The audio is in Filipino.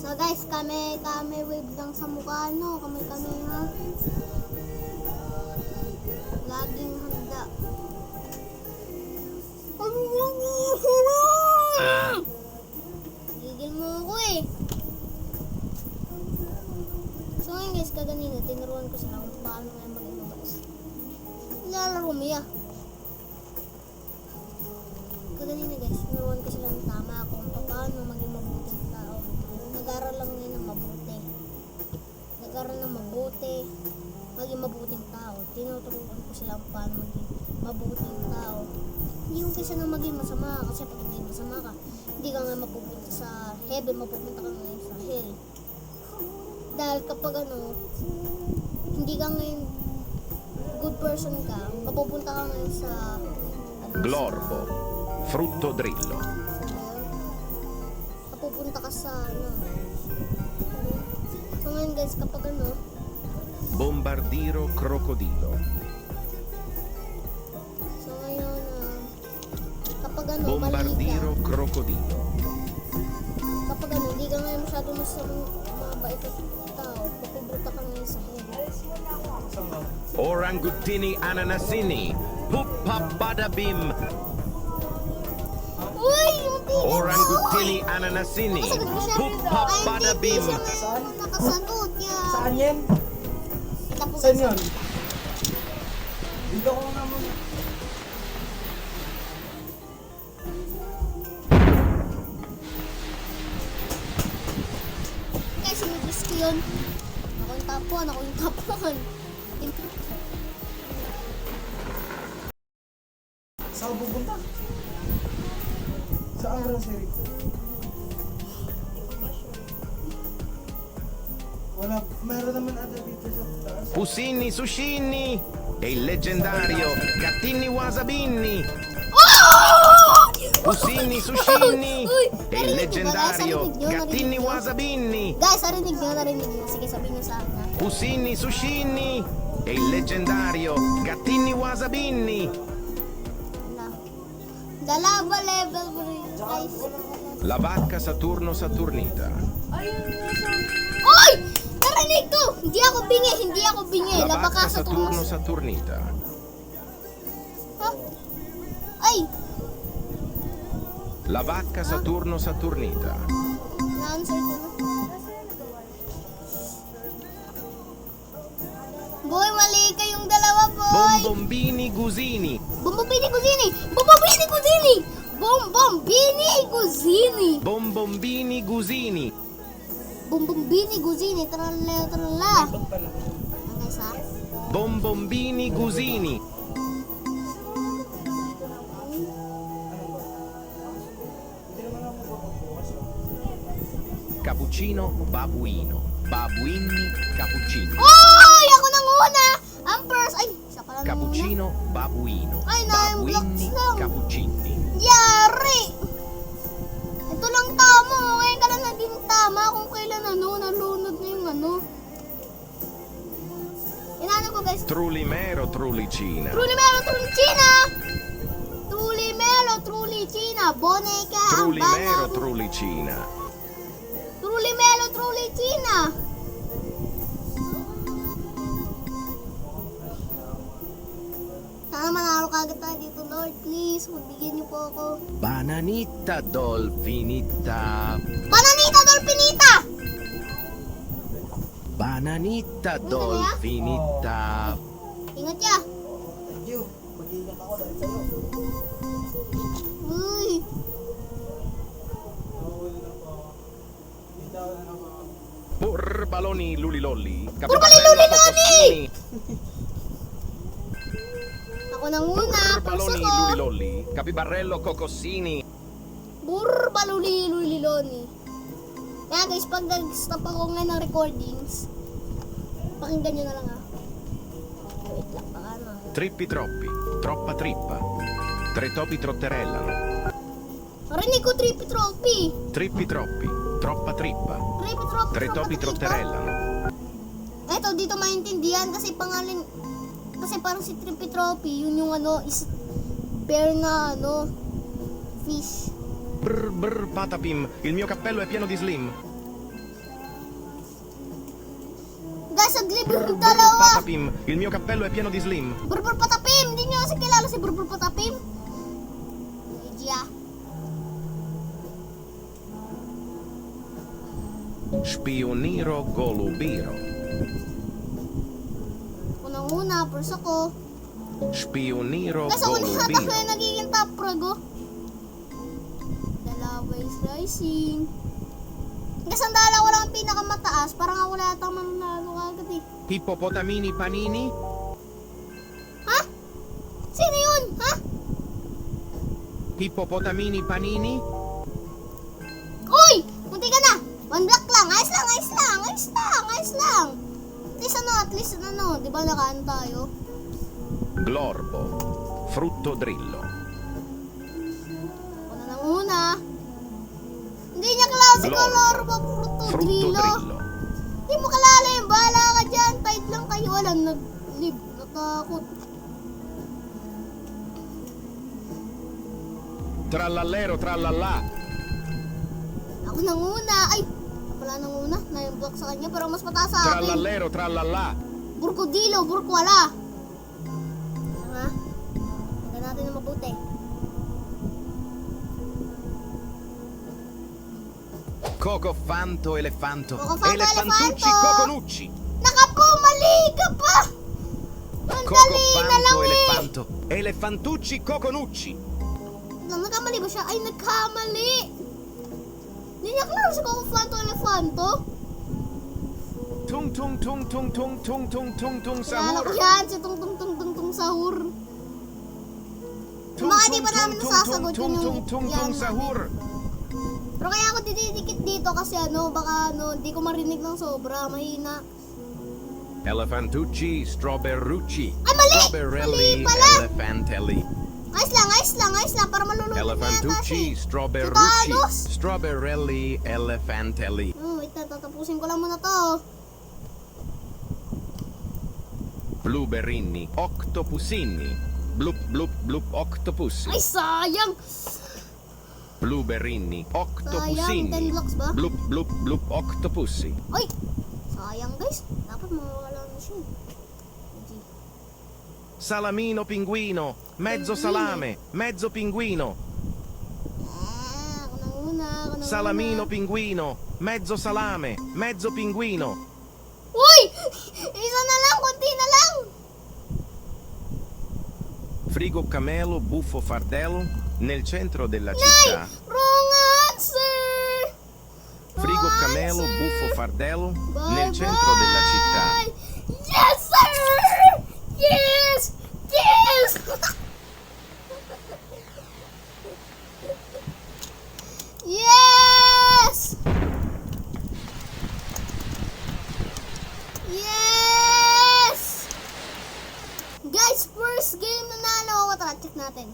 So guys, kami wave lang sa mukha, no? Kami ha. Laging handa. Gigil mo ako eh. So ngayon guys, kaganina, tinuruan ko sila kung paano nga maging mabais. Lalaro Mia. Kaganina guys, tinuruan ko sila ng tama kung paano maging mabuting tao. Nag-aral lang ngayon ng mabuti. Nag-aral ng mabuti, maging mabuting tao. Tinuturuan ko sila kung paano maging mabuting tao. Hindi yung kaysa na maging masama, kasi pag maging masama ka, hindi ka nga mapupunta sa heaven, mapupunta ka ngayon sa hell. Dahil kapag hindi ka ngayon good person ka, mapupunta ka ngayon sa Glorbo, frutto drillo. Mapupunta ka sa So ngayon guys, kapag Bombardiro crocodilo. So ngayon, kapag mali Bombardiro ka, crocodilo. kapag hindi ka ngayon masyado mabait at tao, mapupunta ka ngayon sa hell. Orangutini ananasini. Puppa badabim. Uy! Yung tingin mo! Orangutini ananasini. Nakasagot mo siya. Puppa Ay, badabim. hindi siya nakasagot niya. Saan yan? Kita po Saan guys. yun? Dito ko naman. Guys, sinigis ko yun. Ako yung top 1, ako yung top 1. Saan ko pupunta? Saan grocery? Wala, meron naman ada dito sa taas. Pusini sushini. E il leggendario Gattini wasabini. Pusini sushini. E il leggendario Gattini wasabini. Guys, narinig nyo. Sige, sabihin nyo sa akin ha. Pusini sushini. E il leggendario Gattini wasabini. Dalaba level mo rin, guys. La vacca Saturno Saturnita. Oy! Narinig ko! Hindi ako bingi. La Labaka vacca sa Saturno tulos. Saturnita. Ha? Ay! La vacca Saturno Saturnita. Na-answer ko na. Boy, mali kayong dalawa, boy! Bombombini Gusini. Bombombini Guzini! Bombombini Gusini. Bombombini Guzini, tralala. Okay, sa? Bombombini Gusini. Cappuccino babuino. Babuini cappuccino. Oy! Ako nang una! Ang first! Ay! Siya pala nang una. Cappuccino babuino. Ay, Babuini blocks lang. cappuccini. Yari! Ito lang tama. Ngayon ka lang naging tama kung kailan nalunod na yung Inano ko guys. Trulimero trulicina. Trulimelo, trulicina. Boneka ang Trulimero banang. trulicina. Trulimelo, trulicina. Sana manalo kagad tayo dito, Lord. Please, magbigyan niyo po ako. Bananita dolfinita. Bananita Dolphinita! Bananita dolfinita. Ingat ya. Thank you. Mag-iingat ako dahil sa'yo. Uy. Purbaloni lulilolli. Purbaloni lulilolli! Ako nang una. First Purbaloni ako. lulilolli. Capibarello cocossini. Burbaluliluliloni. Kaya guys, pag nag-stop ako ngayon ng recordings, pakinggan nyo na lang ha. Wait lang, baka Trippi troppi. Troppa trippa. Tre topi trotterellano. Narinig ko trippy trophy. Trippi troppi. Troppa trippa. Trippy trophy. Tre topi trotterellano. Eto, dito maintindihan kasi pangalan, kasi parang si Trippy Trophy, yun yung is bear na fish. Brr brr patapim. Il mio cappello è pieno di slim. saglib yung dalawa. Patapim, il mio cappello è pieno di slim. Burbur Patapim! Hindi nyo kasi kilala si Burbur Patapim? Lydia. Spioniro golubiro. Unang-una, first ako. Spioniro Kasi ako lahat ako golubiro. yung nagiging top frag, oh. Dalawa is rising. Kasi ang dalawa lang ang pinakamataas. Parang ako lahat ang manalo agad eh. Hippopotamini panini. Ha? Sino yun? Ha? Hippopotamini panini. Uy! Munti ka na! One block lang! Ayos lang! Ayos lang! Ayos lang! Ayos lang! At least ano, di ba nakaan tayo? Glorbo. Frutto drillo. Una nang una. Hindi niya kilala si Color ba? Fruto Frutto Drillo. drillo. Hindi mo kilala yung bahala ka dyan. Tide lang kayo. Walang nag-live. Natakot. Trallallero trallallà. Ako nang una. Ay! Wala nang una. Na yung block sa kanya. Pero mas mataas sa akin. Trallallero trallallà. Burkodilo. Burkwala. Ano nga? Hanggang natin na mabuti. Cocofanto elefanto. Cocofanto, Elefantucci elefanto. coconucci. Nakapo! Mali ka pa! Ang dali na lang Cocofanto eh! elefanto. Elefantucci coconucci. Nagkamali ba siya? Ay, nagkamali! Hindi niya klaro si Cocofanto Elefanto. Tung tung tung tung tung tung tung tung tung Kilala ko sahur. yan, si Tung Tung Tung Tung Tung Sahur. Tung Mga di tung pa namin tung nasasagot tung yun tung yung tung yan tung namin. sahur. Pero kaya ako didikit dito kasi ano, baka ano, di ko marinig ng sobra, mahina. Elefantucci strawberrucci. Ay, mali! Strawberelli Mali pala! elefantelli. Ayos lang, para malulunod na yata Elefantucci siya. strawberrucci. Thanos! Strawberelli elefantelli. Wait na, tatapusin ko lang muna to. Blueberrini octopusini. Blup blup blup octopusi. Ay, sayang! Blueberrini Sayang, 10 octopusini. blocks ba? Blup blup blup octopusi. Ay! Sayang guys, dapat mawawala na siya. GG. Salamino pinguino. Mezzo salame. Mezzo pinguino. Ako nang una. Salamino pinguino. Mezzo salame. Mezzo pinguino. Uy! Isa na lang, konti na lang! Frigo camelo buffo fardello nel centro della Nay! città. Wrong answer! Frigo Wrong camelo answer! buffo fardello Bye nel centro della città. bye! Yes, sir! Yes! Yes! Yes! Yes! Guys, first game na nalo ako. Tara, check natin.